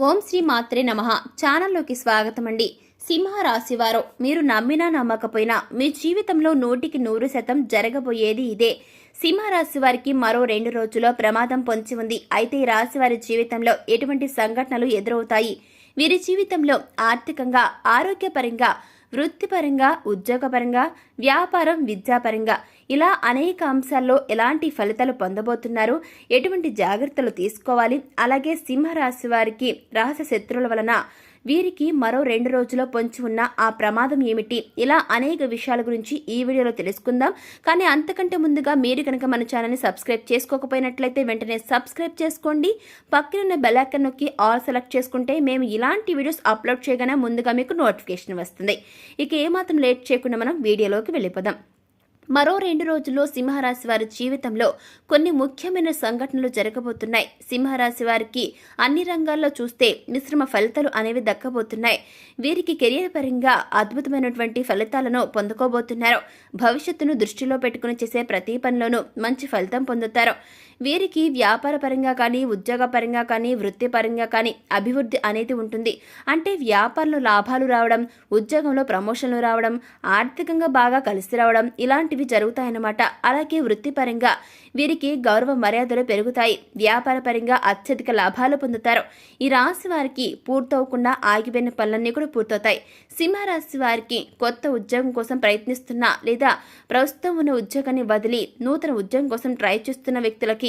ఓం శ్రీ మాత్రే నమః. ఛానల్లోకి స్వాగతం అండి. సింహ రాశివారు మీరు నమ్మినా నమ్మకపోయినా మీ జీవితంలో 100% జరగబోయేది ఇదే. సింహరాశి వారికి మరో 2 రోజుల్లో ప్రమాదం పొంచి ఉంది. అయితే ఈ రాశి వారి జీవితంలో ఎటువంటి సంఘటనలు ఎదురవుతాయి? వీరి జీవితంలో ఆర్థికంగా, ఆరోగ్యపరంగా, వృత్తిపరంగా, ఉద్యోగపరంగా, వ్యాపారం, విద్యాపరంగా ఇలా అనేక అంశాల్లో ఎలాంటి ఫలితాలు పొందబోతున్నారు, ఎటువంటి జాగ్రత్తలు తీసుకోవాలి, అలాగే సింహరాశి వారికి రహస్య శత్రువుల వలన వీరికి మరో 2 రోజుల్లో పొంచి ఉన్న ఆ ప్రమాదం ఏమిటి, ఇలా అనేక విషయాల గురించి ఈ వీడియోలో తెలుసుకుందాం. కానీ అంతకంటే ముందుగా మీరు కనుక మన ఛానల్ని సబ్స్క్రైబ్ చేసుకోకపోయినట్లయితే వెంటనే సబ్స్క్రైబ్ చేసుకోండి. పక్కనున్న బెల్ ఐకాన్ నొక్కి ఆల్ సెలెక్ట్ చేసుకుంటే మేము ఇలాంటి వీడియోస్ అప్లోడ్ చేయగానే ముందుగా మీకు నోటిఫికేషన్ వస్తుంది. ఇక ఏమాత్రం లేట్ చేయకుండా మనం వీడియోలోకి వెళ్ళిపోదాం. మరో 2 రోజుల్లో సింహరాశి వారి జీవితంలో కొన్ని ముఖ్యమైన సంఘటనలు జరగబోతున్నాయి. సింహరాశి వారికి అన్ని రంగాల్లో చూస్తే మిశ్రమ ఫలితాలు అనేవి దక్కబోతున్నాయి. వీరికి కెరియర్ పరంగా అద్భుతమైనటువంటి ఫలితాలను పొందుకోబోతున్నారు. భవిష్యత్తును దృష్టిలో పెట్టుకుని చేసే ప్రతి పనిలోనూ మంచి ఫలితం పొందుతారు. వీరికి వ్యాపార పరంగా కానీ, ఉద్యోగ పరంగా కానీ, వృత్తిపరంగా కానీ అభివృద్ధి అనేది ఉంటుంది. అంటే వ్యాపారంలో లాభాలు రావడం, ఉద్యోగంలో ప్రమోషన్లు రావడం, ఆర్థికంగా బాగా కలిసి రావడం ఇలాంటివి జరుగుతాయన్నమాట. అలాగే వృత్తిపరంగా వీరికి గౌరవ మర్యాదలు పెరుగుతాయి. వ్యాపార పరంగా అత్యధిక లాభాలు పొందుతారు. ఈ రాశి వారికి పూర్తవకుండా ఆగిపోయిన పనులన్నీ కూడా పూర్తవుతాయి. సింహరాశి వారికి కొత్త ఉద్యోగం కోసం ప్రయత్నిస్తున్నా లేదా ప్రస్తుతం ఉన్న ఉద్యోగాన్ని వదిలి నూతన ఉద్యోగం కోసం ట్రై చేస్తున్న వ్యక్తులకి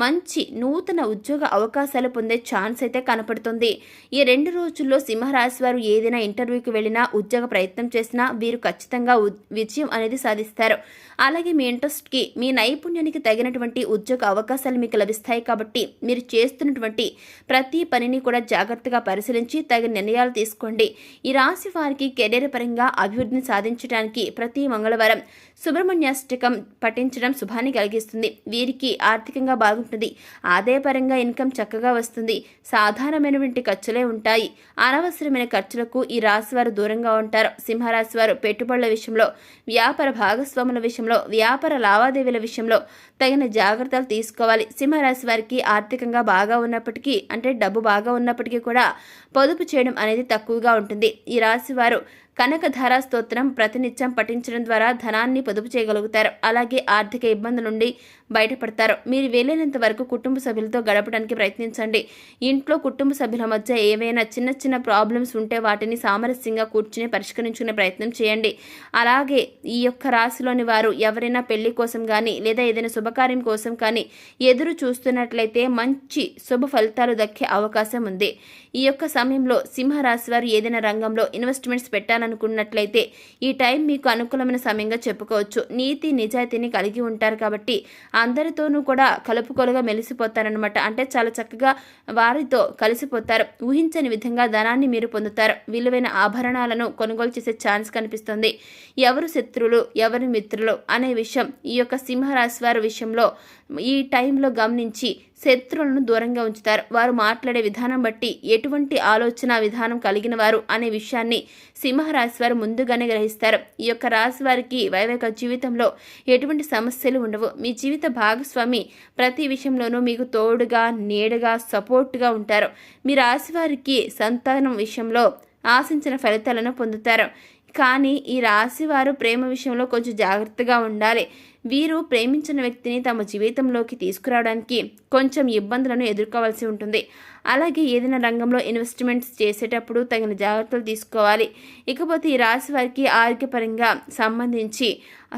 మంచి నూతన ఉద్యోగ అవకాశాలు పొందే ఛాన్స్ అయితే కనపడుతుంది. ఈ 2 రోజుల్లో సింహరాశి వారు ఏదైనా ఇంటర్వ్యూకి వెళ్ళినా, ఉద్యోగ ప్రయత్నం చేసినా వీరు ఖచ్చితంగా విజయం అనేది సాధిస్తారు. అలాగే మీ ఇంట్రెస్ట్కి, మీ నైపుణ్యానికి తగినటువంటి ఉద్యోగ అవకాశాలు మీకు లభిస్తాయి. కాబట్టి మీరు చేస్తున్నటువంటి ప్రతి పనిని కూడా జాగ్రత్తగా పరిశీలించి తగిన నిర్ణయాలు తీసుకోండి. ఈ రాశి వారికి కెరీర్ పరంగా అభివృద్ధిని సాధించడానికి ప్రతి మంగళవారం సుబ్రహ్మణ్యాష్టకం పఠించడం శుభాన్ని కలిగిస్తుంది. వీరికి ఆర్థికంగా బాగుంటుంది. ఆదాయపరంగా ఇన్కమ్ చక్కగా వస్తుంది. సాధారణమైనటువంటి ఖర్చులే ఉంటాయి. అనవసరమైన ఖర్చులకు ఈ రాశి వారు దూరంగా ఉంటారు. సింహరాశి వారు పెట్టుబడుల విషయంలో, వ్యాపార భాగస్వాముల విషయంలో, వ్యాపార లావాదేవీల విషయంలో తగిన జాగ్రత్తలు తీసుకోవాలి. సింహరాశి వారికి ఆర్థికంగా బాగా ఉన్నప్పటికీ, అంటే డబ్బు బాగా ఉన్నప్పటికీ కూడా పొదుపు చేయడం అనేది తక్కువగా ఉంటుంది. ఈ రాశి వారు కనకధార స్తోత్రం ప్రతినిత్యం పఠించడం ద్వారా ధనాన్ని పొదుపు చేయగలుగుతారు. అలాగే ఆర్థిక ఇబ్బందుల నుండి బయటపడతారు. మీరు వీలైనంత వరకు కుటుంబ సభ్యులతో గడపడానికి ప్రయత్నించండి. ఇంట్లో కుటుంబ సభ్యుల మధ్య ఏవైనా చిన్న చిన్న ప్రాబ్లమ్స్ ఉంటే వాటిని సామరస్యంగా కూర్చుని పరిష్కరించుకునే ప్రయత్నం చేయండి. అలాగే ఈ యొక్క రాశిలోని వారు ఎవరైనా పెళ్లి కోసం కానీ లేదా ఏదైనా శుభకార్యం కోసం కానీ ఎదురు చూస్తున్నట్లయితే మంచి శుభ ఫలితాలు దక్కే అవకాశం ఉంది. ఈ యొక్క సమయంలో సింహరాశి వారు ఏదైనా రంగంలో ఇన్వెస్ట్మెంట్స్ పెట్టాలనుకున్నట్లయితే ఈ టైం మీకు అనుకూలమైన సమయంగా చెప్పుకోవచ్చు. నీతి నిజాయితీని కలిగి ఉంటారు కాబట్టి అందరితోనూ కూడా కలుపుకొలుగా మెలిసిపోతారనమాట. అంటే చాలా చక్కగా వారితో కలిసిపోతారు. ఊహించని విధంగా ధనాన్ని మీరు పొందుతారు. విలువైన ఆభరణాలను కొనుగోలు చేసే ఛాన్స్ కనిపిస్తుంది. ఎవరు శత్రువులు, ఎవరు మిత్రులు అనే విషయం ఈ యొక్క సింహరాశి వారి విషయంలో ఈ టైంలో గమనించి శత్రువులను దూరంగా ఉంచుతారు. వారు మాట్లాడే విధానం బట్టి ఎటువంటి ఆలోచన విధానం కలిగిన వారు అనే విషయాన్ని సింహరాశి వారు ముందుగానే గ్రహిస్తారు. ఈ యొక్క రాశి వారికి వైవాహిక జీవితంలో ఎటువంటి సమస్యలు ఉండవు. మీ జీవిత భాగస్వామి ప్రతి విషయంలోనూ మీకు తోడుగా, నీడగా, సపోర్ట్గా ఉంటారు. మీ రాశి వారికి సంతానం విషయంలో ఆశించిన ఫలితాలను పొందుతారు. కానీ ఈ రాశి వారు ప్రేమ విషయంలో కొంచెం జాగ్రత్తగా ఉండాలి. వీరు ప్రేమించిన వ్యక్తిని తమ జీవితంలోకి తీసుకురావడానికి కొంచెం ఇబ్బందులను ఎదుర్కోవాల్సి ఉంటుంది. అలాగే ఏదైనా రంగంలో ఇన్వెస్ట్మెంట్స్ చేసేటప్పుడు తగిన జాగ్రత్తలు తీసుకోవాలి. ఇకపోతే ఈ రాశి వారికి ఆరోగ్యపరంగా సంబంధించి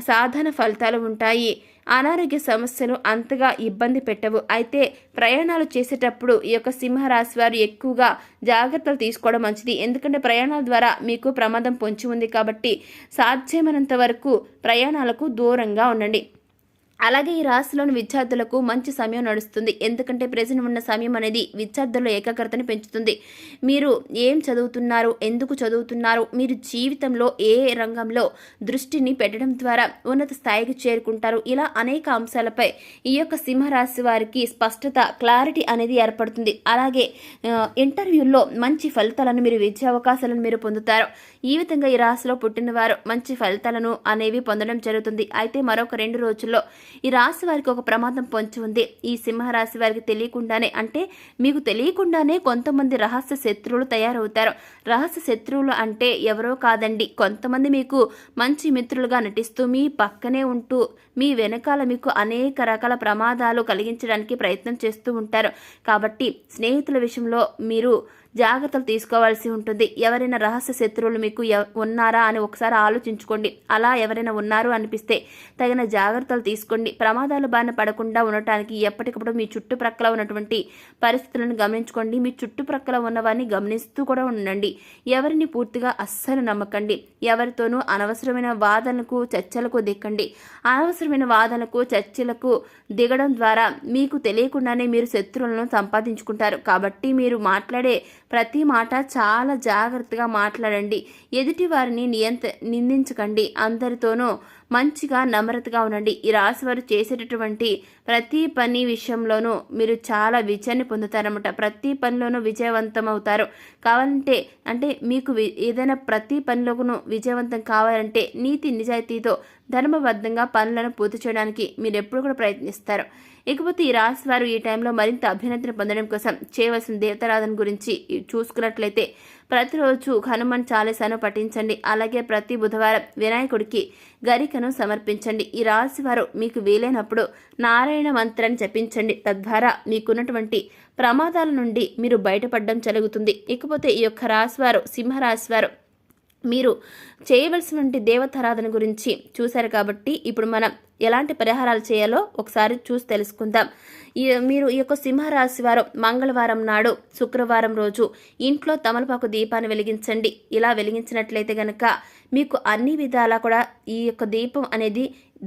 అసాధారణ ఫలితాలు ఉంటాయి. అనారోగ్య సమస్యలు అంతగా ఇబ్బంది పెట్టవు. అయితే ప్రయాణాలు చేసేటప్పుడు ఈ యొక్క సింహరాశి వారు ఎక్కువగా జాగ్రత్తలు తీసుకోవడం మంచిది. ఎందుకంటే ప్రయాణాల ద్వారా మీకు ప్రమాదం పొంచి ఉంది కాబట్టి సాధ్యమైనంత వరకు ప్రయాణాలకు దూరంగా ఉండండి. అలాగే ఈ రాశిలోని విద్యార్థులకు మంచి సమయం నడుస్తుంది. ఎందుకంటే ప్రెజెంట్ ఉన్న సమయం అనేది విద్యార్థుల్లో ఏకాగ్రతని పెంచుతుంది. మీరు ఏం చదువుతున్నారు, ఎందుకు చదువుతున్నారు, మీరు జీవితంలో ఏ రంగంలో దృష్టిని పెట్టడం ద్వారా ఉన్నత స్థాయికి చేరుకుంటారు, ఇలా అనేక అంశాలపై ఈ యొక్క సింహరాశి వారికి స్పష్టత, క్లారిటీ అనేది ఏర్పడుతుంది. అలాగే ఇంటర్వ్యూల్లో మంచి ఫలితాలను, మీరు విద్యా అవకాశాలను మీరు పొందుతారు. ఈ విధంగా ఈ రాశిలో పుట్టిన వారు మంచి ఫలితాలను అనేవి పొందడం జరుగుతుంది. అయితే మరొక 2 రోజుల్లో ఈ రాశి వారికి ఒక ప్రమాదం పొంచి ఉంది. ఈ సింహరాశి వారికి తెలియకుండానే, అంటే మీకు తెలియకుండానే కొంతమంది రహస్య శత్రువులు తయారవుతారు. రహస్య శత్రువులు అంటే ఎవరో కాదండి, కొంతమంది మీకు మంచి మిత్రులుగా నటిస్తూ మీ పక్కనే ఉంటూ మీ వెనకాల మీకు అనేక రకాల ప్రమాదాలు కలిగించడానికి ప్రయత్నం చేస్తూ ఉంటారు. కాబట్టి స్నేహితుల విషయంలో మీరు జాగ్రత్తలు తీసుకోవాల్సి ఉంటుంది. ఎవరైనా రహస్య శత్రువులు మీకు ఉన్నారా అని ఒకసారి ఆలోచించుకోండి. అలా ఎవరైనా ఉన్నారు అనిపిస్తే తగిన జాగ్రత్తలు తీసుకోండి. ప్రమాదాలు బారిన పడకుండా ఉండటానికి ఎప్పటికప్పుడు మీ చుట్టుప్రక్కల ఉన్నటువంటి పరిస్థితులను గమనించుకోండి. మీ చుట్టుప్రక్కల ఉన్నవారిని గమనిస్తూ కూడా ఉండండి. ఎవరిని పూర్తిగా అస్సలు నమ్మకండి. ఎవరితోనూ అనవసరమైన వాదనలకు చర్చలకు దిక్కండి. అనవసరమైన వాదనలకు చర్చలకు దిగడం ద్వారా మీకు తెలియకుండానే మీరు శత్రువులను సంపాదించుకుంటారు. కాబట్టి మీరు మాట్లాడే ప్రతి మాట చాలా జాగ్రత్తగా మాట్లాడండి. ఎదుటి వారిని నిందించకండి. అందరితోనూ మంచిగా నమ్రతగా ఉండండి. ఈ రాశి వారు చేసేటటువంటి ప్రతి పని విషయంలోనూ మీరు చాలా విజయాన్ని పొందుతారన్నమాట. ప్రతి పనిలోనూ విజయవంతం అవుతారు. కావాలంటే అంటే మీకు ఏదైనా ప్రతి పనిలోనూ విజయవంతం కావాలంటే నీతి నిజాయితీతో ధర్మబద్ధంగా పనులను పూర్తి చేయడానికి మీరు ఎప్పుడు కూడా ప్రయత్నిస్తారు. ఇకపోతే ఈ రాశి వారు ఈ టైంలో మరింత అభ్యున్నతిని పొందడం కోసం చేయవలసిన దేవతారాధన గురించి చూసుకున్నట్లయితే ప్రతిరోజు హనుమాన్ చాలీసాను పఠించండి. అలాగే ప్రతి బుధవారం వినాయకుడికి గరికను సమర్పించండి. ఈ రాశి వారు మీకు వీలైనప్పుడు నారాయణ మంత్రాన్ని జపించండి. తద్వారా మీకున్నటువంటి ప్రమాదాల నుండి మీరు బయటపడడం జరుగుతుంది. ఇకపోతే ఈ యొక్క రాశివారు సింహరాశి వారు మీరు చేయవలసినటువంటి దేవతారాధన గురించి చూశారు. కాబట్టి ఇప్పుడు మనం ఎలాంటి పరిహారాలు చేయాలో ఒకసారి చూసి తెలుసుకుందాం. మీరు ఈ యొక్క సింహరాశి వారు మంగళవారం నాడు, శుక్రవారం రోజు ఇంట్లో తమలపాకు దీపాన్ని వెలిగించండి. ఇలా వెలిగించినట్లయితే గనక మీకు అన్ని విధాలా కూడా ఈ యొక్క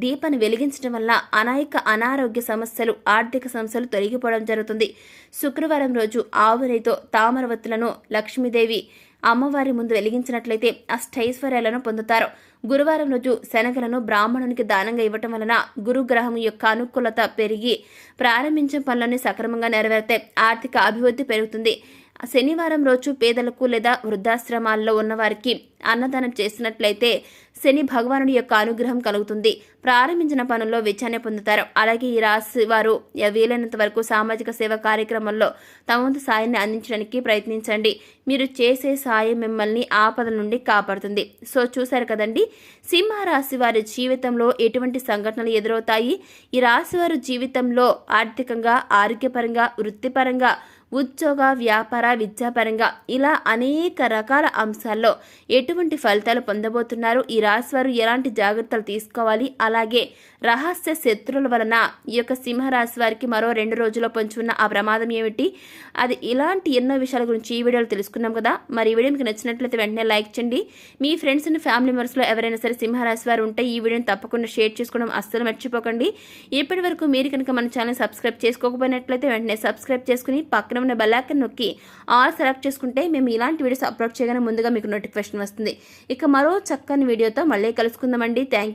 దీపాన్ని వెలిగించడం వల్ల అనేక అనారోగ్య సమస్యలు, ఆర్థిక సమస్యలు తొలగిపోవడం జరుగుతుంది. శుక్రవారం రోజు ఆవు నెయ్యితో తామరవత్తులను లక్ష్మీదేవి అమ్మవారి ముందు వెలిగించినట్లయితే అష్టైశ్వర్యాలను పొందుతారు. గురువారం రోజు శనగలను బ్రాహ్మణునికి దానంగా ఇవ్వటం వలన గురుగ్రహం యొక్క అనుకూలత పెరిగి ప్రారంభించిన పనులన్నీ సక్రమంగా నెరవేరుతాయి. ఆర్థిక అభివృద్ధి పెరుగుతుంది. శనివారం రోజు పేదలకు లేదా వృద్ధాశ్రమాల్లో ఉన్నవారికి అన్నదానం చేసినట్లయితే శని భగవానుడి యొక్క అనుగ్రహం కలుగుతుంది. ప్రారంభించిన పనుల్లో విజయాన్ని పొందుతారు. అలాగే ఈ రాశి వారు వీలైనంత వరకు సామాజిక సేవ కార్యక్రమంలో తమ వంతు సాయాన్ని అందించడానికి ప్రయత్నించండి. మీరు చేసే సాయం మిమ్మల్ని ఆపద నుండి కాపాడుతుంది. సో చూశారు కదండి, సింహరాశి వారి జీవితంలో ఎటువంటి సంఘటనలు ఎదురవుతాయి, ఈ రాశి వారి జీవితంలో ఆర్థికంగా, ఆరోగ్యపరంగా, వృత్తిపరంగా, ఉద్యోగ, వ్యాపార, విద్యాపరంగా ఇలా అనేక రకాల అంశాల్లో ఎటువంటి ఫలితాలు పొందబోతున్నారు, ఈ రాశి వారు ఎలాంటి జాగ్రత్తలు తీసుకోవాలి, అలాగే రహస్య శత్రువుల వలన ఈ యొక్క సింహరాశి వారికి మరో 2 రోజుల్లో పొంచి ఉన్న ఆ ప్రమాదం ఏమిటి, అది ఇలాంటి ఎన్నో విషయాల గురించి ఈ వీడియోలో తెలుసుకున్నాం కదా. మరి ఈ వీడియో మీకు నచ్చినట్లయితే వెంటనే లైక్ చేయండి. మీ ఫ్రెండ్స్ అండ్ ఫ్యామిలీ మెంబర్స్లో ఎవరైనా సరే సింహరాశి వారు ఉంటే ఈ వీడియోని తప్పకుండా షేర్ చేసుకోవడం అస్సలు మర్చిపోకండి. ఇప్పటి వరకు మీరు కనుక మన ఛానల్ సబ్స్క్రైబ్ చేసుకోకపోయినట్లయితే వెంటనే సబ్స్క్రైబ్ చేసుకుని పక్కన ఉన్న బెల్ ఐకాన్ నొక్కి ఆల్ సెలెక్ట్ చేసుకుంటే మేము ఇలాంటి వీడియోస్ అప్లోడ్ చేయగానే ముందుగా మీకు నోటిఫికేషన్ వస్తుంది. ఇక మరో చక్కని వీడియోతో మళ్ళీ కలుసుకుందామండి. Thank you.